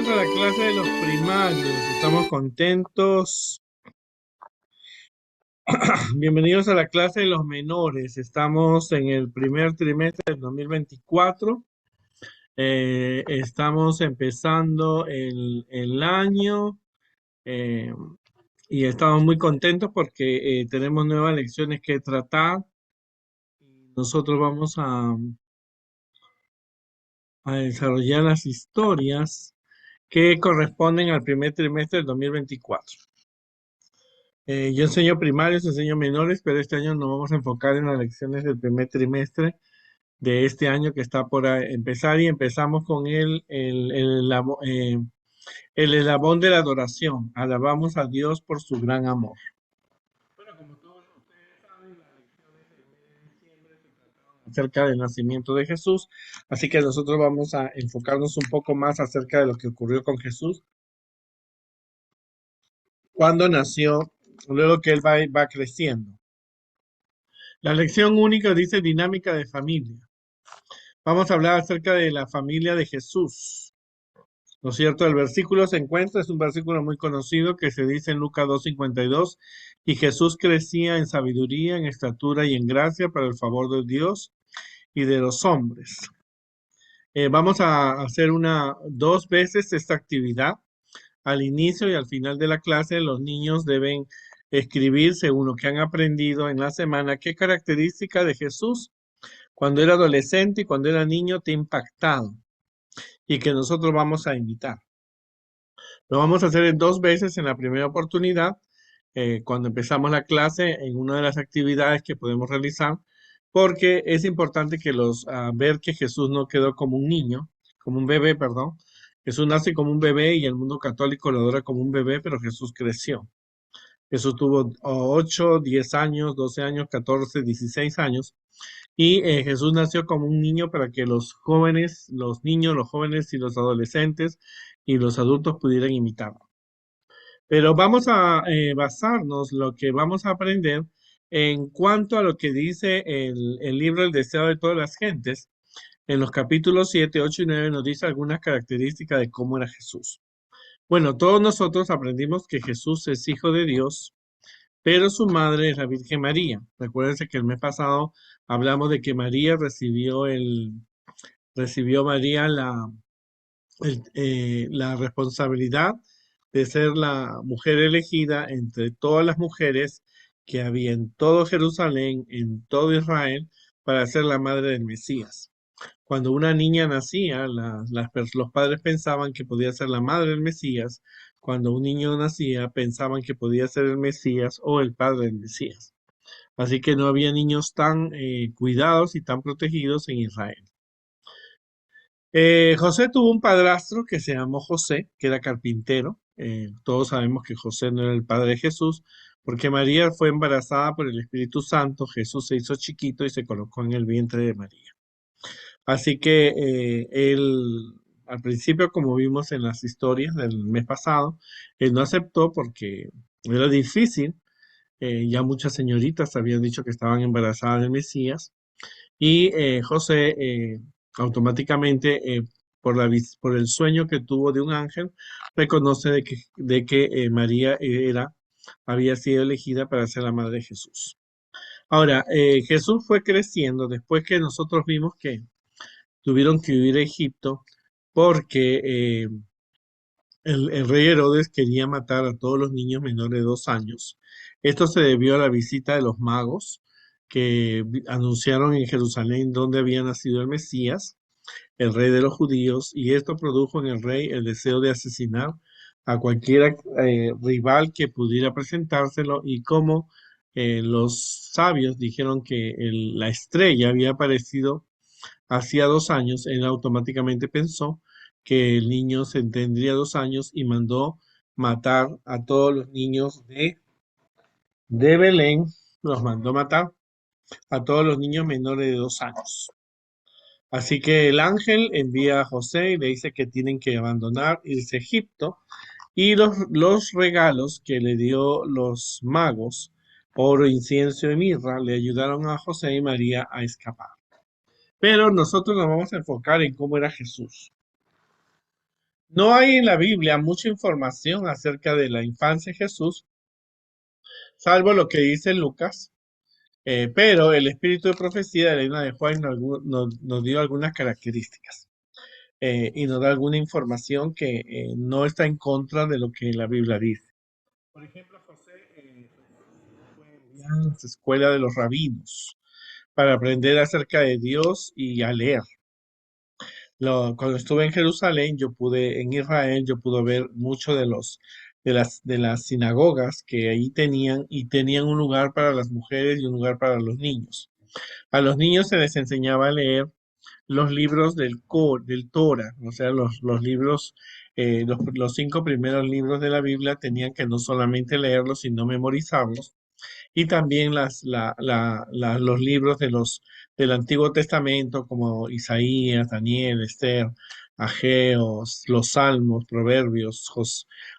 Bienvenidos a la clase de los primarios. Estamos contentos. Bienvenidos a la clase de los menores. Estamos en el primer trimestre del 2024. Estamos empezando el año eh, y estamos muy contentos porque tenemos nuevas lecciones que tratar. Nosotros vamos a desarrollar las historias que corresponden al primer trimestre del 2024. Yo enseño primarios, enseño menores, pero este año nos vamos a enfocar en las lecciones del primer trimestre de este año que está por empezar y empezamos con el eslabón de la adoración. Alabamos a Dios por su gran amor. Bueno, como todos ustedes saben, las lecciones del mes de diciembre se trataron acerca del nacimiento de Jesús, así que nosotros vamos a enfocarnos un poco más acerca de lo que ocurrió con Jesús cuando nació, luego que él va creciendo. La lección única dice dinámica de familia. Vamos a hablar acerca de la familia de Jesús. ¿No es cierto? El versículo se encuentra, es un versículo muy conocido que se dice en Lucas 2:52, y Jesús crecía en sabiduría, en estatura y en gracia para el favor de Dios y de los hombres. Vamos a hacer dos veces esta actividad. Al inicio y al final de la clase, los niños deben escribir según lo que han aprendido en la semana, qué característica de Jesús cuando era adolescente y cuando era niño te ha impactado y que nosotros vamos a imitar. Lo vamos a hacer en dos veces en la primera oportunidad, cuando empezamos la clase, en una de las actividades que podemos realizar, porque es importante que ver que Jesús no quedó como un niño, como un bebé, perdón. Jesús nace como un bebé y el mundo católico lo adora como un bebé, pero Jesús creció. Jesús tuvo 8, 10 años, 12 años, 14, 16 años. Y Jesús nació como un niño para que los jóvenes, los niños, los jóvenes y los adolescentes y los adultos pudieran imitarlo. Pero vamos a basarnos lo que vamos a aprender en cuanto a lo que dice el libro El deseo de todas las gentes. En los capítulos 7, 8 y 9 nos dice algunas características de cómo era Jesús. Bueno, todos nosotros aprendimos que Jesús es hijo de Dios, pero su madre es la Virgen María. Recuérdense que el mes pasado hablamos de que María recibió María la responsabilidad de ser la mujer elegida entre todas las mujeres que había en todo Jerusalén, en todo Israel, para ser la madre del Mesías. Cuando una niña nacía, los padres pensaban que podía ser la madre del Mesías. Cuando un niño nacía, pensaban que podía ser el Mesías o el padre del Mesías. Así que no había niños tan cuidados y tan protegidos en Israel. José tuvo un padrastro que se llamó José, que era carpintero. Todos sabemos que José no era el padre de Jesús, porque María fue embarazada por el Espíritu Santo. Jesús se hizo chiquito y se colocó en el vientre de María. Así que él, al principio, como vimos en las historias del mes pasado, él no aceptó porque era difícil. Ya muchas señoritas habían dicho que estaban embarazadas del Mesías. Y José automáticamente, por el sueño que tuvo de un ángel, reconoce de que María había sido elegida para ser la madre de Jesús. Ahora, Jesús fue creciendo después que nosotros vimos que tuvieron que huir a Egipto porque el rey Herodes quería matar a todos los niños menores de 2 años. Esto se debió a la visita de los magos que anunciaron en Jerusalén donde había nacido el Mesías, el rey de los judíos, y esto produjo en el rey el deseo de asesinar a cualquier rival que pudiera presentárselo, y como los sabios dijeron que la estrella había aparecido hacía 2 años, él automáticamente pensó que el niño tendría 2 años y mandó matar a todos los niños de Belén, los mandó matar a todos los niños menores de 2 años. Así que el ángel envía a José y le dice que tienen que abandonar, irse a Egipto, y los regalos que le dio los magos, oro, incienso y mirra, le ayudaron a José y María a escapar. Pero nosotros nos vamos a enfocar en cómo era Jesús. No hay en la Biblia mucha información acerca de la infancia de Jesús, salvo lo que dice Lucas, pero el espíritu de profecía de la Isla de Juan nos dio algunas características y nos da alguna información que no está en contra de lo que la Biblia dice. Por ejemplo, José fue enviado a la escuela de los rabinos para aprender acerca de Dios y a leer. Cuando estuve en Jerusalén, en Israel, yo pude ver mucho de las sinagogas que ahí tenían y tenían un lugar para las mujeres y un lugar para los niños. A los niños se les enseñaba a leer los libros del Torah, o sea, los libros, los 5 primeros libros de la Biblia tenían que no solamente leerlos, sino memorizarlos y también los libros del Antiguo Testamento como Isaías, Daniel, Esther, Ageos, los Salmos, Proverbios,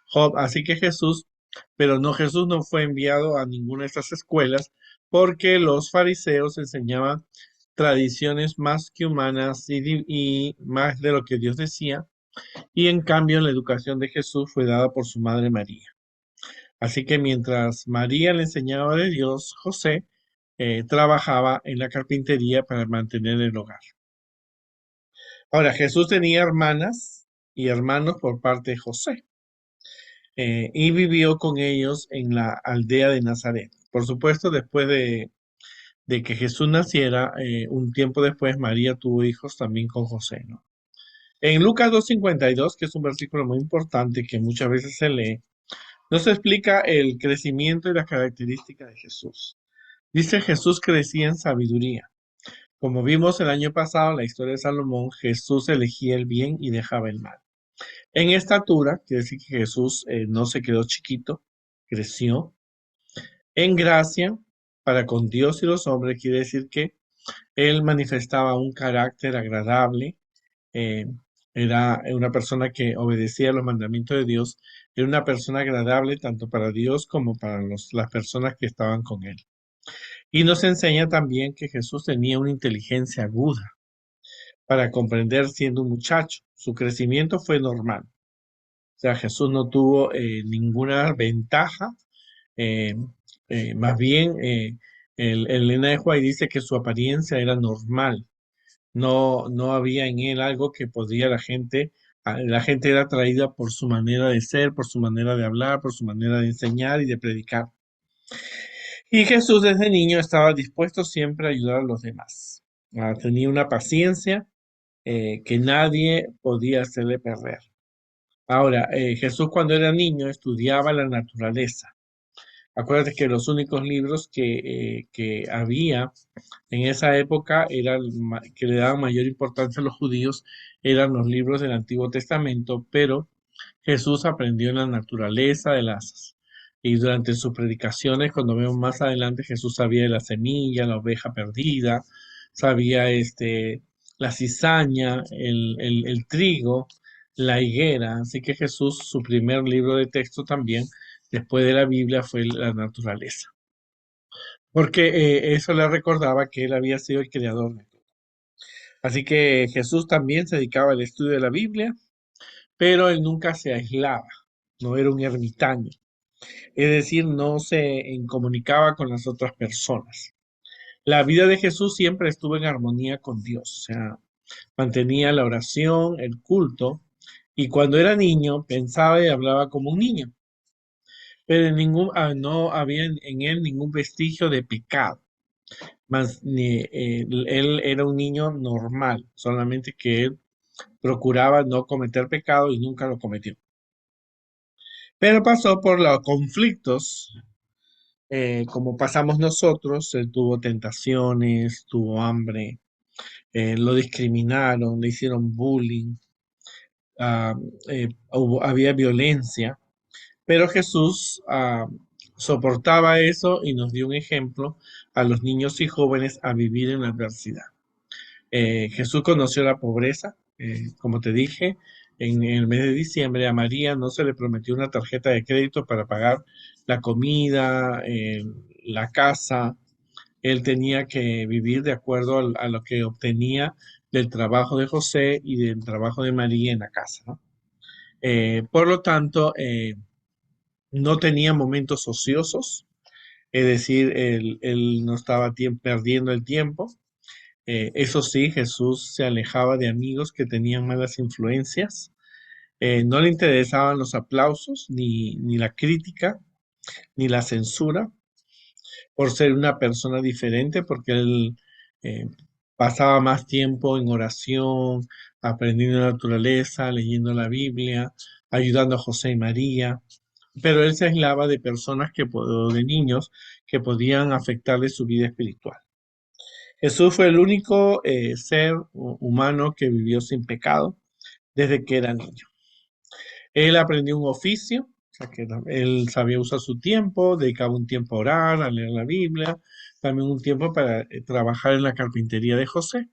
Job. Así que Jesús no fue enviado a ninguna de estas escuelas porque los fariseos enseñaban tradiciones más que humanas y más de lo que Dios decía, y en cambio la educación de Jesús fue dada por su madre María. Así que mientras María le enseñaba de Dios, José trabajaba en la carpintería para mantener el hogar. Ahora, Jesús tenía hermanas y hermanos por parte de José y vivió con ellos en la aldea de Nazaret. Por supuesto, después de que Jesús naciera, un tiempo después María tuvo hijos también con José, ¿no? En Lucas 2:52, que es un versículo muy importante que muchas veces se lee, nos explica el crecimiento y las características de Jesús. Dice: Jesús crecía en sabiduría. Como vimos el año pasado en la historia de Salomón, Jesús elegía el bien y dejaba el mal. En estatura, quiere decir que Jesús no se quedó chiquito, creció. En gracia, para con Dios y los hombres, quiere decir que él manifestaba un carácter agradable, eh, era una persona que obedecía los mandamientos de Dios, era una persona agradable tanto para Dios como para las personas que estaban con él. Y nos enseña también que Jesús tenía una inteligencia aguda para comprender siendo un muchacho. Su crecimiento fue normal. O sea, Jesús no tuvo ninguna ventaja. eh, Más bien, el Elena de White dice que su apariencia era normal. No, no había en él algo que podía la gente era atraída por su manera de ser, por su manera de hablar, por su manera de enseñar y de predicar. Y Jesús desde niño estaba dispuesto siempre a ayudar a los demás. Tenía una paciencia que nadie podía hacerle perder. Ahora, Jesús cuando era niño estudiaba la naturaleza. Acuérdate que los únicos libros que había en esa época que le daban mayor importancia a los judíos eran los libros del Antiguo Testamento, pero Jesús aprendió en la naturaleza y durante sus predicaciones, cuando vemos más adelante, Jesús sabía de la semilla, la oveja perdida, sabía la cizaña, el trigo, la higuera. Así que Jesús, su primer libro de texto también, después de la Biblia, fue la naturaleza. Porque eso le recordaba que él había sido el creador de todo. Así que Jesús también se dedicaba al estudio de la Biblia, pero él nunca se aislaba, no era un ermitaño. Es decir, no comunicaba con las otras personas. La vida de Jesús siempre estuvo en armonía con Dios, o sea, mantenía la oración, el culto, y cuando era niño pensaba y hablaba como un niño, pero no había en él ningún vestigio de pecado. Él era un niño normal, solamente que él procuraba no cometer pecado y nunca lo cometió. Pero pasó por los conflictos, como pasamos nosotros. Él tuvo tentaciones, tuvo hambre, lo discriminaron, le hicieron bullying, ah, había violencia, pero Jesús soportaba eso y nos dio un ejemplo a los niños y jóvenes a vivir en la adversidad. Jesús conoció la pobreza, como te dije, en el mes de diciembre a María no se le prometió una tarjeta de crédito para pagar la comida, la casa. Él tenía que vivir de acuerdo a lo que obtenía del trabajo de José y del trabajo de María en la casa, ¿no? Por lo tanto, no tenía momentos ociosos, es decir, él no estaba perdiendo el tiempo. Eso sí, Jesús se alejaba de amigos que tenían malas influencias. No le interesaban los aplausos, ni la crítica, ni la censura, por ser una persona diferente, porque él eh, pasaba más tiempo en oración, aprendiendo naturaleza, leyendo la Biblia, ayudando a José y María, pero él se aislaba de personas o de niños que podían afectarle su vida espiritual. Jesús fue el único ser humano que vivió sin pecado desde que era niño. Él aprendió un oficio, o sea que él sabía usar su tiempo, dedicaba un tiempo a orar, a leer la Biblia, también un tiempo para trabajar en la carpintería de José.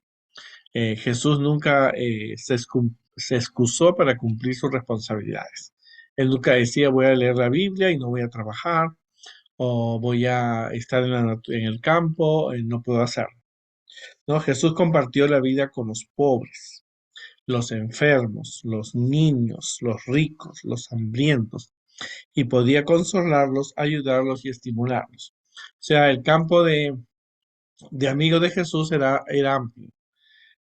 Jesús nunca se excusó para cumplir sus responsabilidades. Él nunca decía voy a leer la Biblia y no voy a trabajar, o voy a estar en el campo, no puedo hacerlo. No, Jesús compartió la vida con los pobres, los enfermos, los niños, los ricos, los hambrientos, y podía consolarlos, ayudarlos y estimularlos. O sea, el campo de amigos de Jesús era amplio.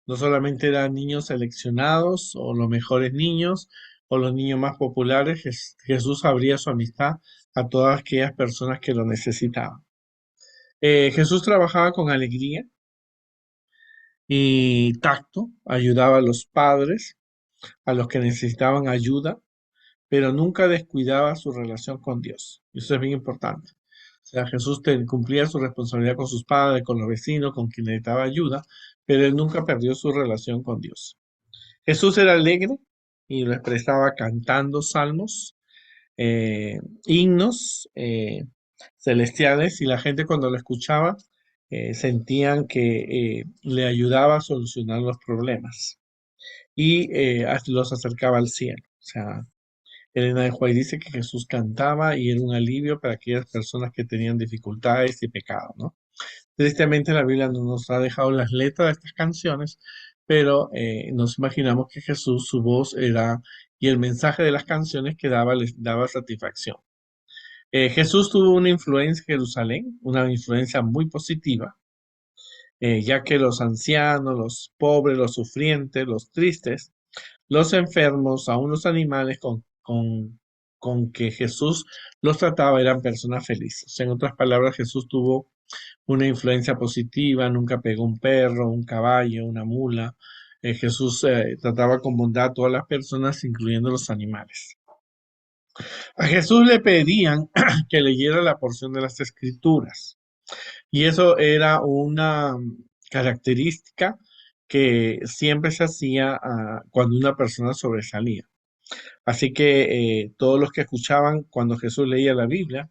No solamente eran niños seleccionados o los mejores niños o los niños más populares, Jesús abría su amistad a todas aquellas personas que lo necesitaban. Jesús trabajaba con alegría y tacto, ayudaba a los padres, a los que necesitaban ayuda, pero nunca descuidaba su relación con Dios. Y eso es bien importante. O sea, Jesús cumplía su responsabilidad con sus padres, con los vecinos, con quien necesitaba ayuda, pero él nunca perdió su relación con Dios. Jesús era alegre y lo expresaba cantando salmos, himnos celestiales, y la gente cuando lo escuchaba sentían que le ayudaba a solucionar los problemas y los acercaba al cielo. O sea, Elena de White dice que Jesús cantaba y era un alivio para aquellas personas que tenían dificultades y pecados, ¿no? Tristemente la Biblia no nos ha dejado las letras de estas canciones, pero nos imaginamos que Jesús, su voz era, y el mensaje de las canciones que daba, les daba satisfacción. Jesús tuvo una influencia en Jerusalén, una influencia muy positiva, ya que los ancianos, los pobres, los sufrientes, los tristes, los enfermos, aún los animales con que Jesús los trataba eran personas felices. En otras palabras, Jesús tuvo una influencia positiva, nunca pegó un perro, un caballo, una mula. Jesús trataba con bondad a todas las personas, incluyendo los animales. A Jesús le pedían que leyera la porción de las Escrituras, y eso era una característica que siempre se hacía cuando una persona sobresalía. Así que todos los que escuchaban cuando Jesús leía la Biblia,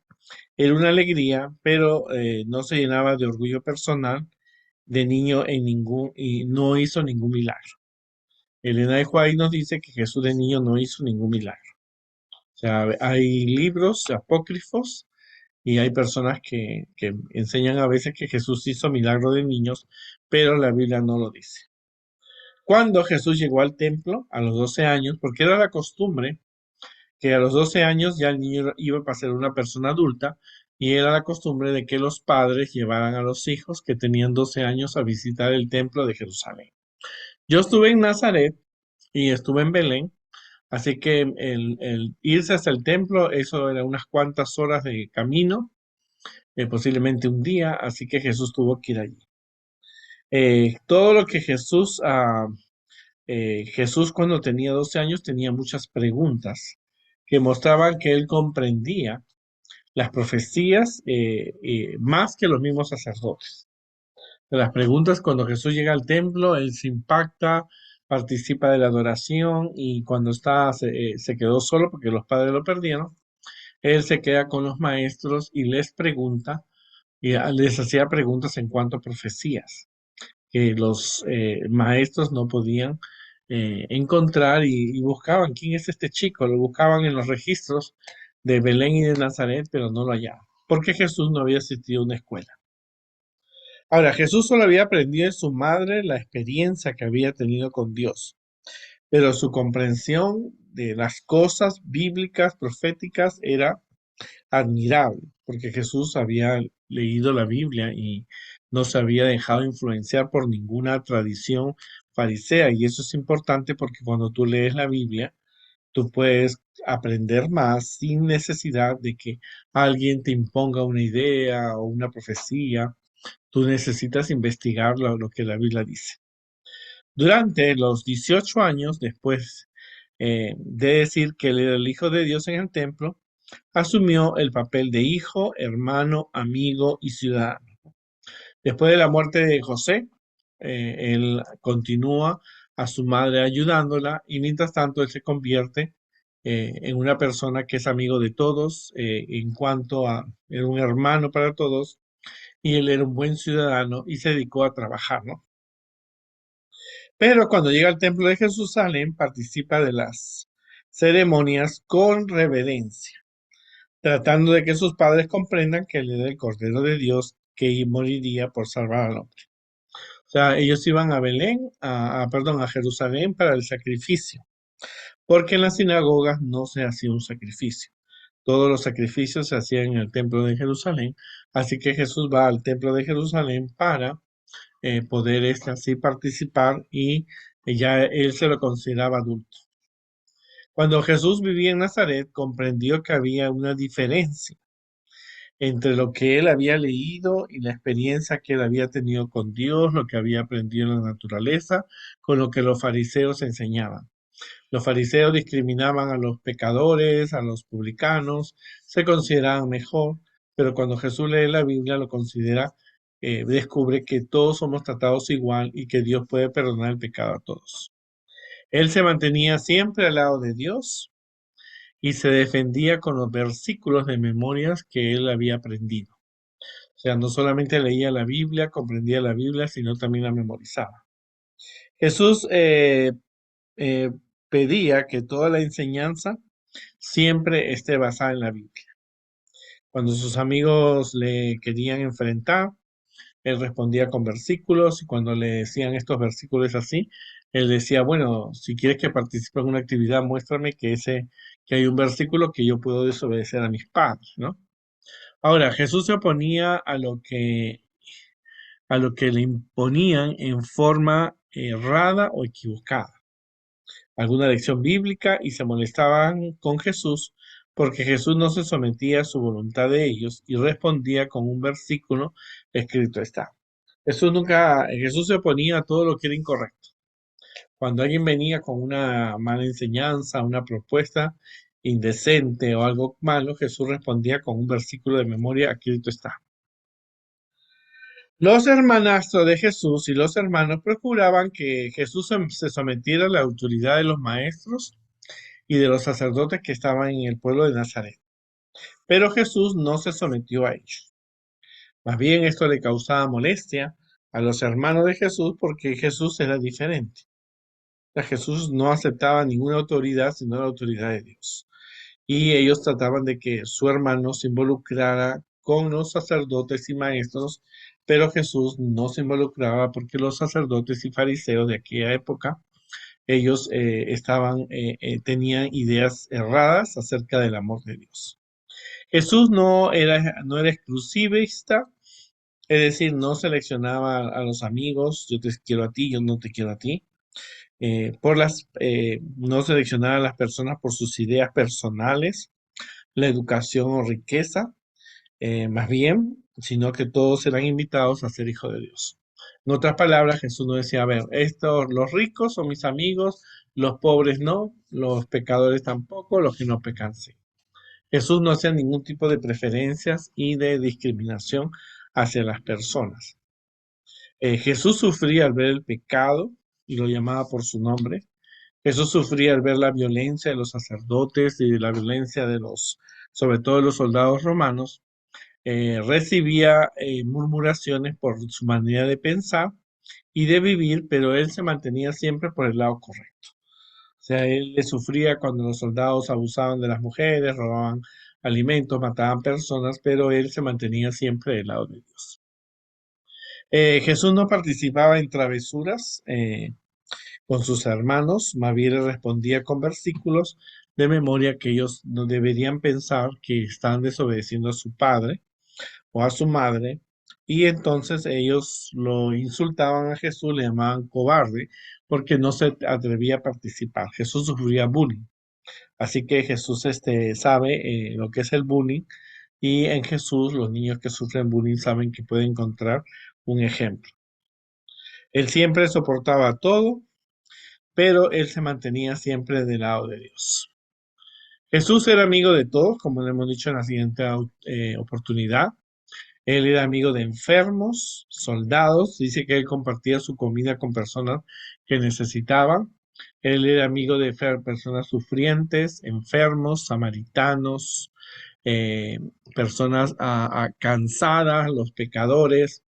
era una alegría, pero no se llenaba de orgullo personal de niño y no hizo ningún milagro. Elena de White nos dice que Jesús de niño no hizo ningún milagro. O sea, hay libros apócrifos y hay personas que enseñan a veces que Jesús hizo milagro de niños, pero la Biblia no lo dice. Cuando Jesús llegó al templo a los 12 años, porque era la costumbre que a los 12 años ya el niño iba a ser una persona adulta, y era la costumbre de que los padres llevaran a los hijos que tenían 12 años a visitar el templo de Jerusalén. Yo estuve en Nazaret y estuve en Belén, así que el irse hasta el templo, eso era unas cuantas horas de camino, posiblemente un día, así que Jesús tuvo que ir allí. Todo lo que Jesús cuando tenía 12 años tenía muchas preguntas que mostraban que él comprendía las profecías más que los mismos sacerdotes. De las preguntas, cuando Jesús llega al templo, él se impacta, participa de la adoración, y cuando se quedó solo porque los padres lo perdieron, él se queda con los maestros y les pregunta, y les hacía preguntas en cuanto a profecías que los maestros no podían encontrar, y buscaban quién es este chico, lo buscaban en los registros de Belén y de Nazaret, pero no lo hallaban, porque Jesús no había asistido a una escuela. Ahora, Jesús solo había aprendido de su madre la experiencia que había tenido con Dios, pero su comprensión de las cosas bíblicas, proféticas, era admirable, porque Jesús había leído la Biblia y no se había dejado influenciar por ninguna tradición farisea. Y eso es importante porque cuando tú lees la Biblia, tú puedes aprender más sin necesidad de que alguien te imponga una idea o una profecía. Tú necesitas investigar lo que la Biblia dice. Durante los 18 años después de decir que él era el Hijo de Dios en el templo, asumió el papel de hijo, hermano, amigo y ciudadano. Después de la muerte de José, él continúa a su madre ayudándola y mientras tanto él se convierte en una persona que es amigo de todos, en cuanto a, era un hermano para todos y él era un buen ciudadano y se dedicó a trabajar, ¿no? Pero cuando llega al templo de Jerusalén, participa de las ceremonias con reverencia, tratando de que sus padres comprendan que él era el Cordero de Dios que moriría por salvar al hombre. O sea, ellos iban a Belén, perdón, a Jerusalén para el sacrificio, porque en las sinagogas no se hacía un sacrificio. Todos los sacrificios se hacían en el templo de Jerusalén, así que Jesús va al templo de Jerusalén para poder así participar y ya él se lo consideraba adulto. Cuando Jesús vivía en Nazaret, comprendió que había una diferencia entre lo que él había leído y la experiencia que él había tenido con Dios, lo que había aprendido en la naturaleza, con lo que los fariseos enseñaban. Los fariseos discriminaban a los pecadores, a los publicanos, se consideraban mejor, pero cuando Jesús lee la Biblia lo considera, descubre que todos somos tratados igual y que Dios puede perdonar el pecado a todos. Él se mantenía siempre al lado de Dios y se defendía con los versículos de memorias que él había aprendido. O sea, no solamente leía la Biblia, comprendía la Biblia, sino también la memorizaba. Jesús eh, pedía que toda la enseñanza siempre esté basada en la Biblia. Cuando sus amigos le querían enfrentar, él respondía con versículos y cuando le decían estos versículos así, él decía, bueno, si quieres que participe en una actividad, muéstrame que hay un versículo que yo puedo desobedecer a mis padres, ¿no? Ahora, Jesús se oponía a lo que le imponían en forma errada o equivocada, alguna lección bíblica y se molestaban con Jesús porque Jesús no se sometía a su voluntad de ellos y respondía con un versículo escrito está. Jesús se oponía a todo lo que era incorrecto. Cuando alguien venía con una mala enseñanza, una propuesta indecente o algo malo, Jesús respondía con un versículo de memoria escrito está. Los hermanastros de Jesús y los hermanos procuraban que Jesús se sometiera a la autoridad de los maestros y de los sacerdotes que estaban en el pueblo de Nazaret. Pero Jesús no se sometió a ellos. Más bien esto le causaba molestia a los hermanos de Jesús porque Jesús era diferente. O sea, Jesús no aceptaba ninguna autoridad sino la autoridad de Dios. Y ellos trataban de que su hermano se involucrara con los sacerdotes y maestros, pero Jesús no se involucraba porque los sacerdotes y fariseos de aquella época ellos tenían ideas erradas acerca del amor de Dios. Jesús no era exclusivista, es decir, no seleccionaba a los amigos, yo te quiero a ti, yo no te quiero a ti. No seleccionaba a las personas por sus ideas personales, la educación o riqueza, más bien, sino que todos eran invitados a ser hijos de Dios. En otras palabras, Jesús no decía, a ver, los ricos son mis amigos, los pobres no, los pecadores tampoco, los que no pecan sí. Jesús no hacía ningún tipo de preferencias y de discriminación hacia las personas. Jesús sufría al ver el pecado y lo llamaba por su nombre. Jesús sufría al ver la violencia de los sacerdotes y la violencia sobre todo de los soldados romanos. Recibía murmuraciones por su manera de pensar y de vivir, pero él se mantenía siempre por el lado correcto. O sea, él le sufría cuando los soldados abusaban de las mujeres, robaban alimentos, mataban personas, pero él se mantenía siempre del lado de Dios. Jesús no participaba en travesuras con sus hermanos, más bien les respondía con versículos de memoria que ellos no deberían pensar que estaban desobedeciendo a su padre o a su madre, y entonces ellos lo insultaban a Jesús, le llamaban cobarde, porque no se atrevía a participar. Jesús sufría bullying, así que Jesús sabe lo que es el bullying, y en Jesús los niños que sufren bullying saben que pueden encontrar un ejemplo. Él siempre soportaba todo, pero él se mantenía siempre del lado de Dios. Jesús era amigo de todos, como le hemos dicho en la siguiente oportunidad. Él era amigo de enfermos, soldados. Dice que él compartía su comida con personas que necesitaban. Él era amigo de personas sufrientes, enfermos, samaritanos, eh, personas cansadas, los pecadores,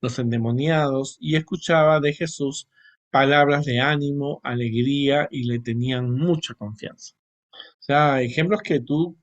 los endemoniados, y escuchaba de Jesús palabras de ánimo, alegría, y le tenían mucha confianza. O sea, ejemplos que tú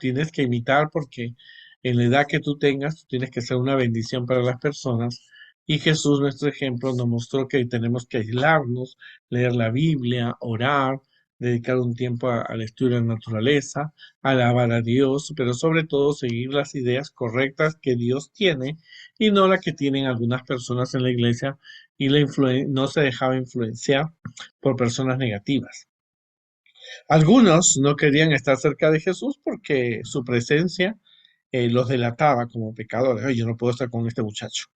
tienes que imitar porque en la edad que tú tengas, tú tienes que ser una bendición para las personas. Y Jesús, nuestro ejemplo, nos mostró que tenemos que aislarnos, leer la Biblia, orar, dedicar un tiempo al estudio de la naturaleza, alabar a Dios, pero sobre todo seguir las ideas correctas que Dios tiene y no las que tienen algunas personas en la iglesia, y no se dejaba influenciar por personas negativas. Algunos no querían estar cerca de Jesús porque su presencia los delataba como pecadores. "Ay, yo no puedo estar con este muchacho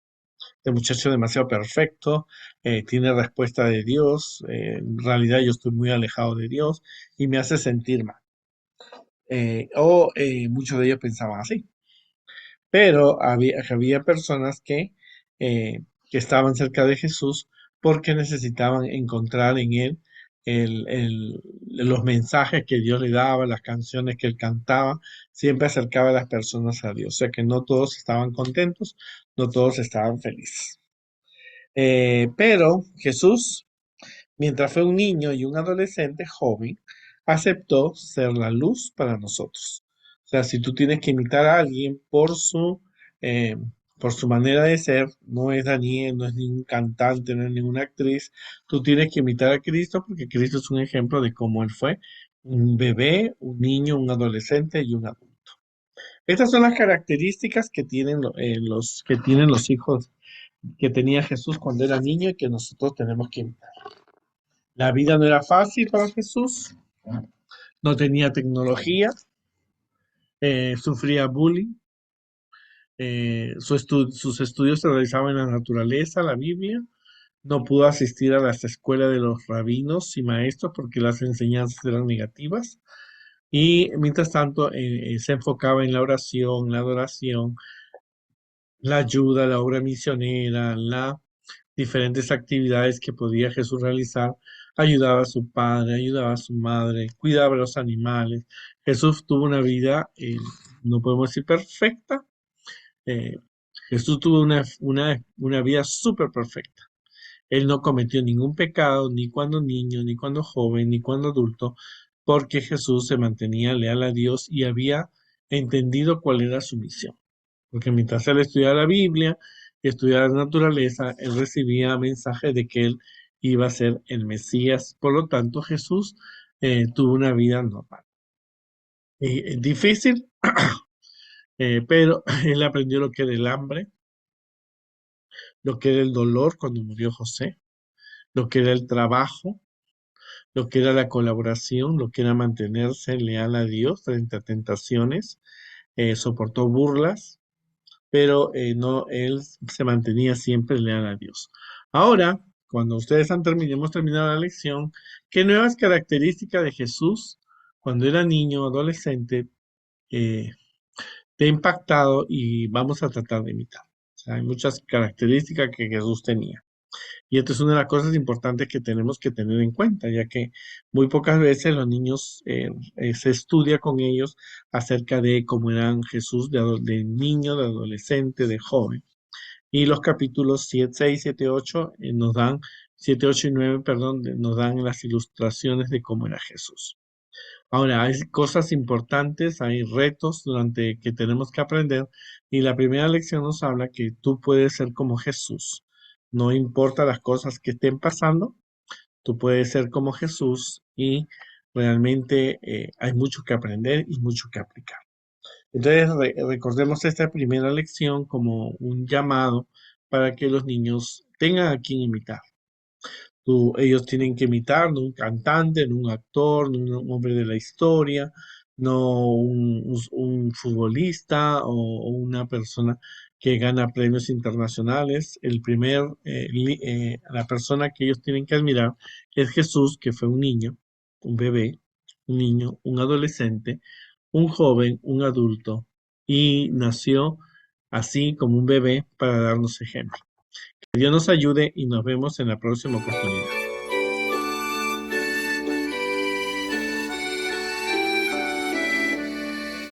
es demasiado perfecto, tiene respuesta de Dios, en realidad yo estoy muy alejado de Dios y me hace sentir mal". Muchos de ellos pensaban así. Pero había personas que estaban cerca de Jesús porque necesitaban encontrar en él los mensajes que Dios le daba, las canciones que él cantaba, siempre acercaba a las personas a Dios. O sea que no todos estaban contentos, no todos estaban felices. Pero Jesús, mientras fue un niño y un adolescente joven, aceptó ser la luz para nosotros. O sea, si tú tienes que imitar a alguien eh, por su manera de ser, no es Daniel, no es ningún cantante, no es ninguna actriz, tú tienes que imitar a Cristo porque Cristo es un ejemplo de cómo él fue un bebé, un niño, un adolescente y un adulto. Estas son las características que tienen que tienen los hijos que tenía Jesús cuando era niño y que nosotros tenemos que imitar. La vida no era fácil para Jesús, no tenía tecnología, sufría bullying, sus estudios se realizaban en la naturaleza, la Biblia, no pudo asistir a las escuelas de los rabinos y maestros porque las enseñanzas eran negativas, y mientras tanto se enfocaba en la oración, la adoración, la ayuda, la obra misionera, las diferentes actividades que podía Jesús realizar. Ayudaba a su padre, ayudaba a su madre, cuidaba a los animales. Jesús tuvo una vida, no podemos decir perfecta. eh, Jesús tuvo una vida súper perfecta. Él no cometió ningún pecado, ni cuando niño, ni cuando joven, ni cuando adulto, porque Jesús se mantenía leal a Dios y había entendido cuál era su misión. Porque mientras él estudiaba la Biblia y estudiaba la naturaleza, él recibía mensajes de que él iba a ser el Mesías. Por lo tanto, Jesús tuvo una vida normal. Difícil, pero él aprendió lo que era el hambre, lo que era el dolor cuando murió José, lo que era el trabajo, lo que era la colaboración, lo que era mantenerse leal a Dios frente a tentaciones, soportó burlas, pero no, él se mantenía siempre leal a Dios. Ahora, cuando ustedes hemos terminado la lección, ¿qué nuevas características de Jesús cuando era niño, adolescente, eh, te ha impactado y vamos a tratar de imitar? O sea, hay muchas características que Jesús tenía. Y esto es una de las cosas importantes que tenemos que tener en cuenta, ya que muy pocas veces los niños se estudia con ellos acerca de cómo eran Jesús de niño, de adolescente, de joven. Y los capítulos 7, 6, 7, 8 nos dan, 7, 8 y 9, perdón, nos dan las ilustraciones de cómo era Jesús. Ahora, hay cosas importantes, hay retos durante que tenemos que aprender, y la primera lección nos habla que tú puedes ser como Jesús. No importa las cosas que estén pasando, tú puedes ser como Jesús y realmente hay mucho que aprender y mucho que aplicar. Entonces, recordemos esta primera lección como un llamado para que los niños tengan a quien imitar. Ellos tienen que imitar, no un cantante, no un actor, no un hombre de la historia, no un futbolista o una persona que gana premios internacionales. La persona que ellos tienen que admirar es Jesús, que fue un niño, un bebé, un niño, un adolescente, un joven, un adulto, y nació así como un bebé para darnos ejemplo. Que Dios nos ayude y nos vemos en la próxima oportunidad.